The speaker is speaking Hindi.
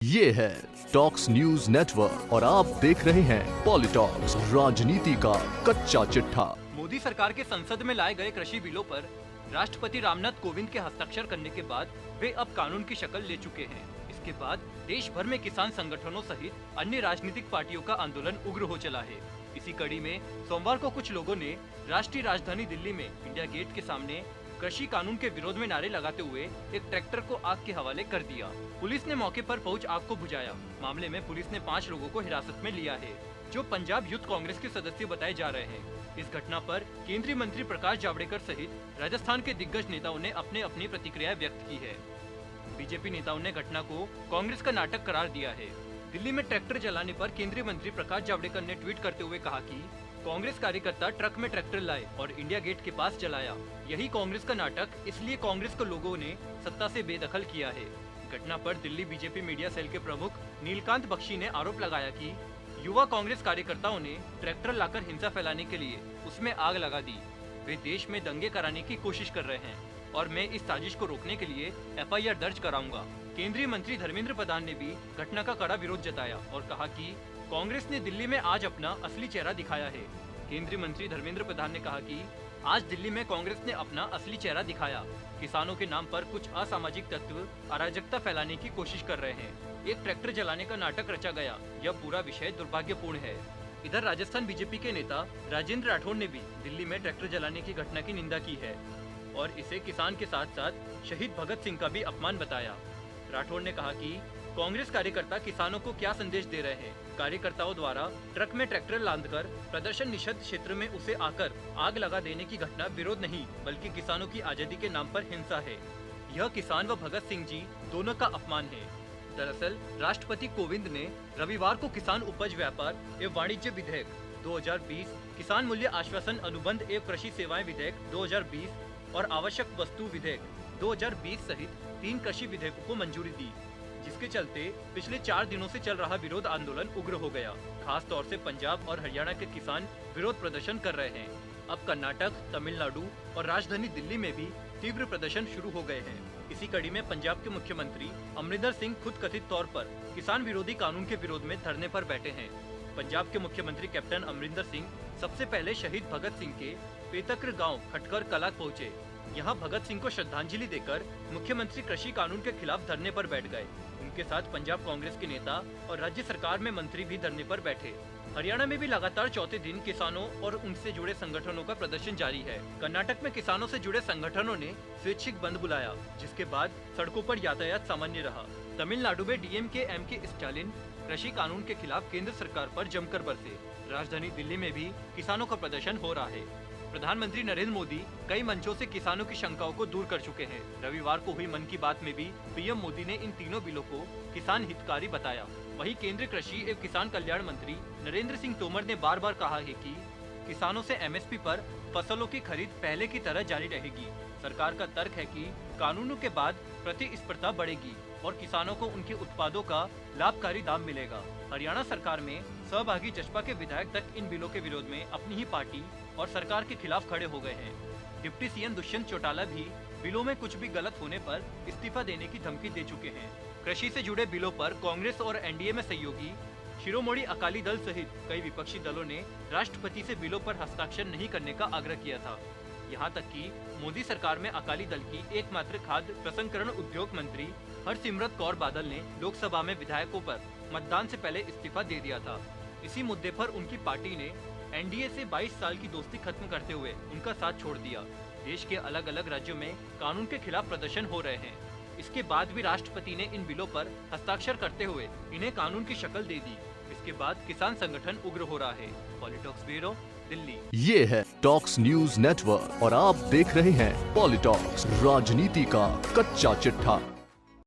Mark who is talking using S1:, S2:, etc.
S1: ये है टॉक्स न्यूज नेटवर्क और आप देख रहे हैं पॉलिटॉक्स, राजनीति का कच्चा चिट्ठा।
S2: मोदी सरकार के संसद में लाए गए कृषि बिलों पर राष्ट्रपति रामनाथ कोविंद के हस्ताक्षर करने के बाद वे अब कानून की शक्ल ले चुके हैं। इसके बाद देश भर में किसान संगठनों सहित अन्य राजनीतिक पार्टियों का आंदोलन उग्र हो चला है। इसी कड़ी में सोमवार को कुछ लोगों ने राष्ट्रीय राजधानी दिल्ली में इंडिया गेट के सामने कृषि कानून के विरोध में नारे लगाते हुए एक ट्रैक्टर को आग के हवाले कर दिया। पुलिस ने मौके पर पहुंच आग को बुझाया। मामले में पुलिस ने 5 लोगों को हिरासत में लिया है, जो पंजाब यूथ कांग्रेस के सदस्य बताए जा रहे हैं। इस घटना पर केंद्रीय मंत्री प्रकाश जावड़ेकर सहित राजस्थान के दिग्गज नेताओं ने अपनी प्रतिक्रिया व्यक्त की है। बीजेपी नेताओं ने घटना को कांग्रेस का नाटक करार दिया है। दिल्ली में ट्रैक्टर जलाने पर केंद्रीय मंत्री प्रकाश जावड़ेकर ने ट्वीट करते हुए कहा कि कांग्रेस कार्यकर्ता ट्रक में ट्रैक्टर लाए और इंडिया गेट के पास जलाया। यही कांग्रेस का नाटक, इसलिए कांग्रेस को लोगों ने सत्ता से बेदखल किया है। घटना पर दिल्ली बीजेपी मीडिया सेल के प्रमुख नीलकांत बख्शी ने आरोप लगाया कि युवा कांग्रेस कार्यकर्ताओं ने ट्रैक्टर लाकर हिंसा फैलाने के लिए उसमें आग लगा दी। वे देश में दंगे कराने की कोशिश कर रहे हैं और मैं इस साजिश को रोकने के लिए FIR दर्ज कराऊंगा। केंद्रीय मंत्री धर्मेंद्र प्रधान ने भी घटना का कड़ा विरोध जताया और कहा कि कांग्रेस ने दिल्ली में आज अपना असली चेहरा दिखाया है। केंद्रीय मंत्री धर्मेंद्र प्रधान ने कहा कि आज दिल्ली में कांग्रेस ने अपना असली चेहरा दिखाया। किसानों के नाम पर कुछ असामाजिक तत्व अराजकता फैलाने की कोशिश कर रहे हैं। एक ट्रैक्टर जलाने का नाटक रचा गया। यह पूरा विषय दुर्भाग्यपूर्ण है। इधर राजस्थान बीजेपी के नेता राजेंद्र राठौड़ ने भी दिल्ली में ट्रैक्टर जलाने की घटना की निंदा की है और इसे किसान के साथ साथ शहीद भगत सिंह का भी अपमान बताया। राठौड़ ने कहा कि कांग्रेस कार्यकर्ता किसानों को क्या संदेश दे रहे हैं। कार्यकर्ताओं द्वारा ट्रक में ट्रैक्टर लादकर प्रदर्शन निषिद्ध क्षेत्र में उसे आकर आग लगा देने की घटना विरोध नहीं बल्कि किसानों की आजादी के नाम पर हिंसा है। यह किसान व भगत सिंह जी दोनों का अपमान है। दरअसल राष्ट्रपति कोविंद ने रविवार को किसान उपज व्यापार एवं वाणिज्य विधेयक 2020, किसान मूल्य आश्वासन अनुबंध एवं कृषि सेवाएं विधेयक 2020 और आवश्यक वस्तु विधेयक 2020 सहित 3 कृषि विधेयकों को मंजूरी दी, जिसके चलते पिछले 4 दिनों से चल रहा विरोध आंदोलन उग्र हो गया। खास तौर से पंजाब और हरियाणा के किसान विरोध प्रदर्शन कर रहे हैं। अब कर्नाटक, तमिलनाडु और राजधानी दिल्ली में भी तीव्र प्रदर्शन शुरू हो गए हैं। इसी कड़ी में पंजाब के मुख्यमंत्री अमरिंदर सिंह खुद कथित तौर पर किसान विरोधी कानून के विरोध में धरने पर बैठे हैं। पंजाब के मुख्यमंत्री कैप्टन अमरिंदर सिंह सबसे पहले शहीद भगत सिंह के पेतक्र गाँव खटकर कला पहुँचे। यहाँ भगत सिंह को श्रद्धांजलि देकर मुख्यमंत्री कृषि कानून के खिलाफ धरने पर बैठ गए। उनके साथ पंजाब कांग्रेस के नेता और राज्य सरकार में मंत्री भी धरने पर बैठे। हरियाणा में भी लगातार चौथे दिन किसानों और उनसे जुड़े संगठनों का प्रदर्शन जारी है। कर्नाटक में किसानों से जुड़े संगठनों ने स्वैच्छिक बंद बुलाया, जिसके बाद सड़कों पर यातायात सामान्य रहा। तमिलनाडु में DMK MK स्टालिन कृषि कानून के खिलाफ केंद्र सरकार पर जमकर बरसे। राजधानी दिल्ली में भी किसानों का प्रदर्शन हो रहा है। प्रधानमंत्री नरेंद्र मोदी कई मंचों से किसानों की शंकाओं को दूर कर चुके हैं। रविवार को हुई मन की बात में भी PM मोदी ने इन तीनों बिलों को किसान हितकारी बताया। वहीं केंद्रीय कृषि एवं किसान कल्याण मंत्री नरेंद्र सिंह तोमर ने बार बार कहा है कि किसानों से MSP पर फसलों की खरीद पहले की तरह जारी रहेगी। सरकार का तर्क है कि कानूनों के बाद प्रतिस्पर्धा बढ़ेगी और किसानों को उनके उत्पादों का लाभकारी दाम मिलेगा। हरियाणा सरकार में सहभागी जसपा के विधायक तक इन बिलों के विरोध में अपनी ही पार्टी और सरकार के खिलाफ खड़े हो गए हैं। डिप्टी CM दुष्यंत चौटाला भी बिलों में कुछ भी गलत होने पर इस्तीफा देने की धमकी दे चुके हैं। कृषि से जुड़े बिलों पर कांग्रेस और NDA में सहयोगी शिरोमणि अकाली दल सहित कई विपक्षी दलों ने राष्ट्रपति से बिलों पर हस्ताक्षर नहीं करने का आग्रह किया था। यहाँ तक कि मोदी सरकार में अकाली दल की एकमात्र खाद्य प्रसंस्करण उद्योग मंत्री हरसिमरत कौर बादल ने लोकसभा में विधायकों पर मतदान से पहले इस्तीफा दे दिया था। इसी मुद्दे पर उनकी पार्टी ने NDA से 22 साल की दोस्ती खत्म करते हुए उनका साथ छोड़ दिया। देश के अलग अलग राज्यों में कानून के खिलाफ प्रदर्शन हो रहे हैं। इसके बाद भी राष्ट्रपति ने इन बिलों पर हस्ताक्षर करते हुए इन्हें कानून की शक्ल दे दी। इसके बाद किसान संगठन उग्र हो रहा है। पॉलिटॉक्स ब्यूरो, दिल्ली।
S1: ये है टॉक्स न्यूज नेटवर्क और आप देख रहे हैं पॉलिटॉक्स, राजनीति का कच्चा चिट्ठा।